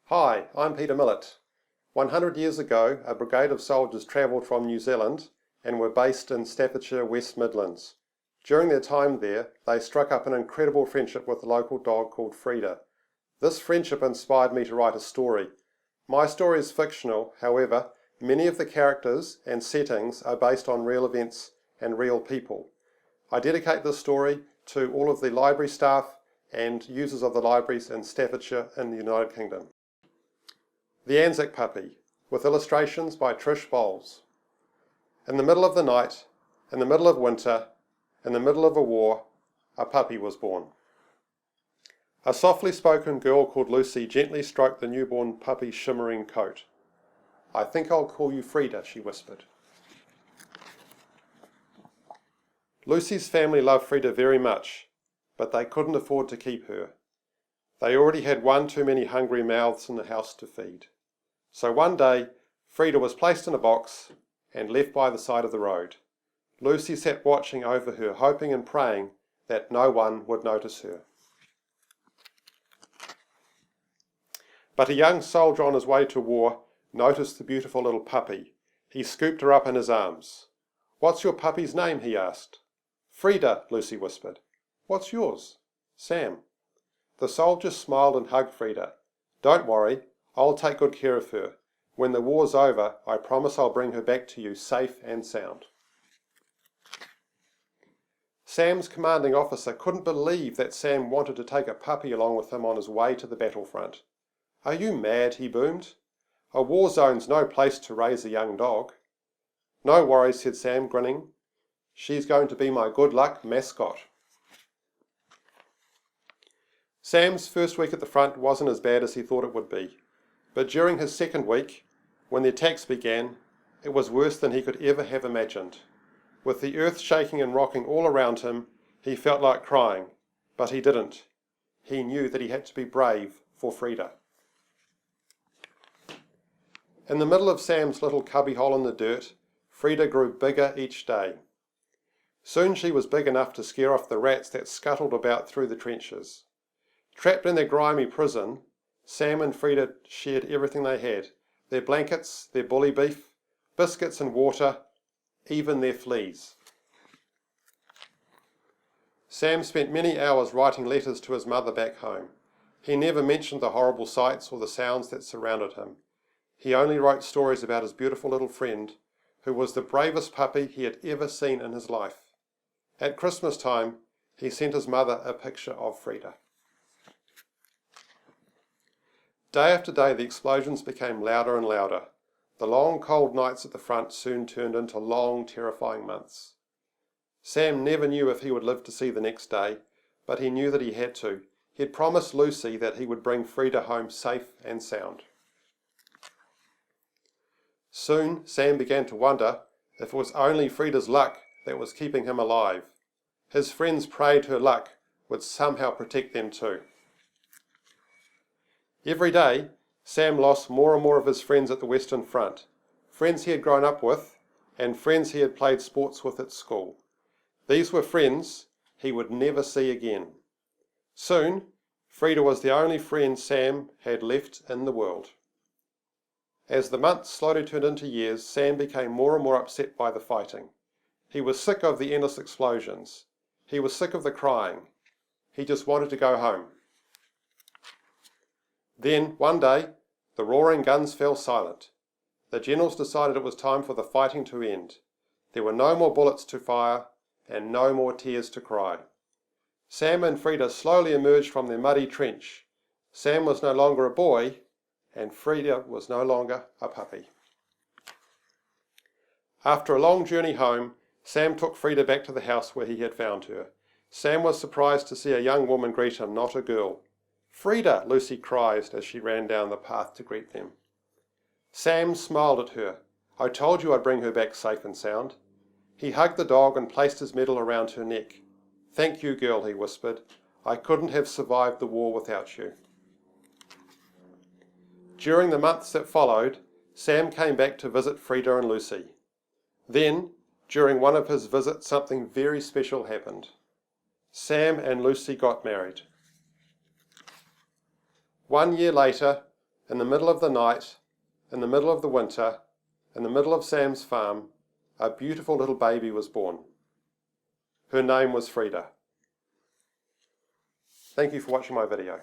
Hi, I'm Peter Millett. 100 years ago, a brigade of soldiers travelled from New Zealand and were based in Staffordshire, West Midlands. During their time there, they struck up an incredible friendship with a local dog called Frida. This friendship inspired me to write a story. My story is fictional, however, many of the characters and settings are based on real events and real people. I dedicate this story to all of the library staff and users of the libraries in Staffordshire in the United Kingdom. The ANZAC Puppy, with illustrations by Trish. In the middle of the night, in the middle of winter, in the middle of a war, a puppy was born. A softly spoken girl called Lucy gently stroked the newborn puppy's shimmering coat. "I think I'll call you Frida," she whispered. Lucy's family loved Frida very much, but they couldn't afford to keep her. They already had one too many hungry mouths in the house to feed. So one day, Frida was placed in a box and left by the side of the road. Lucy sat watching over her, hoping and praying that no one would notice her. But a young soldier on his way to war noticed the beautiful little puppy. He scooped her up in his arms. "What's your puppy's name?" he asked. "Frida," Lucy whispered. "What's yours?" "Sam." The soldier smiled and hugged Frida. "Don't worry, I'll take good care of her. When the war's over, I promise I'll bring her back to you safe and sound." Sam's commanding officer couldn't believe that Sam wanted to take a puppy along with him on his way to the battlefront. "Are you mad?" he boomed. "A war zone's no place to raise a young dog." "No worries," said Sam, grinning. "She's going to be my good luck mascot." Sam's first week at the front wasn't as bad as he thought it would be. But during his second week, when the attacks began, it was worse than he could ever have imagined. With the earth shaking and rocking all around him, he felt like crying, but he didn't. He knew that he had to be brave for Frida. In the middle of Sam's little cubbyhole in the dirt, Frida grew bigger each day. Soon she was big enough to scare off the rats that scuttled about through the trenches. Trapped in their grimy prison, Sam and Frida shared everything they had, their blankets, their bully beef, biscuits and water, even their fleas. Sam spent many hours writing letters to his mother back home. He never mentioned the horrible sights or the sounds that surrounded him. He only wrote stories about his beautiful little friend, who was the bravest puppy he had ever seen in his life. At Christmas time, he sent his mother a picture of Frida. Day after day, the explosions became louder and louder. The long, cold nights at the front soon turned into long, terrifying months. Sam never knew if he would live to see the next day, but he knew that he had to. He had promised Lucy that he would bring Frida home safe and sound. Soon, Sam began to wonder if it was only Frida's luck that was keeping him alive. His friends prayed her luck would somehow protect them too. Every day, Sam lost more and more of his friends at the Western Front, friends he had grown up with, and friends he had played sports with at school. These were friends he would never see again. Soon, Frida was the only friend Sam had left in the world. As the months slowly turned into years, Sam became more and more upset by the fighting. He was sick of the endless explosions. He was sick of the crying. He just wanted to go home. Then, one day, the roaring guns fell silent. The generals decided it was time for the fighting to end. There were no more bullets to fire and no more tears to cry. Sam and Frida slowly emerged from their muddy trench. Sam was no longer a boy, and Frida was no longer a puppy. After a long journey home, Sam took Frida back to the house where he had found her. Sam was surprised to see a young woman greet him, not a girl. "Frida!" Lucy cried as she ran down the path to greet them. Sam smiled at her. "I told you I'd bring her back safe and sound." He hugged the dog and placed his medal around her neck. "Thank you, girl," he whispered. "I couldn't have survived the war without you." During the months that followed, Sam came back to visit Frida and Lucy. Then, during one of his visits, something very special happened. Sam and Lucy got married. 1 year later, in the middle of the night, in the middle of the winter, in the middle of Sam's farm, a beautiful little baby was born. Her name was Frida. Thank you for watching my video.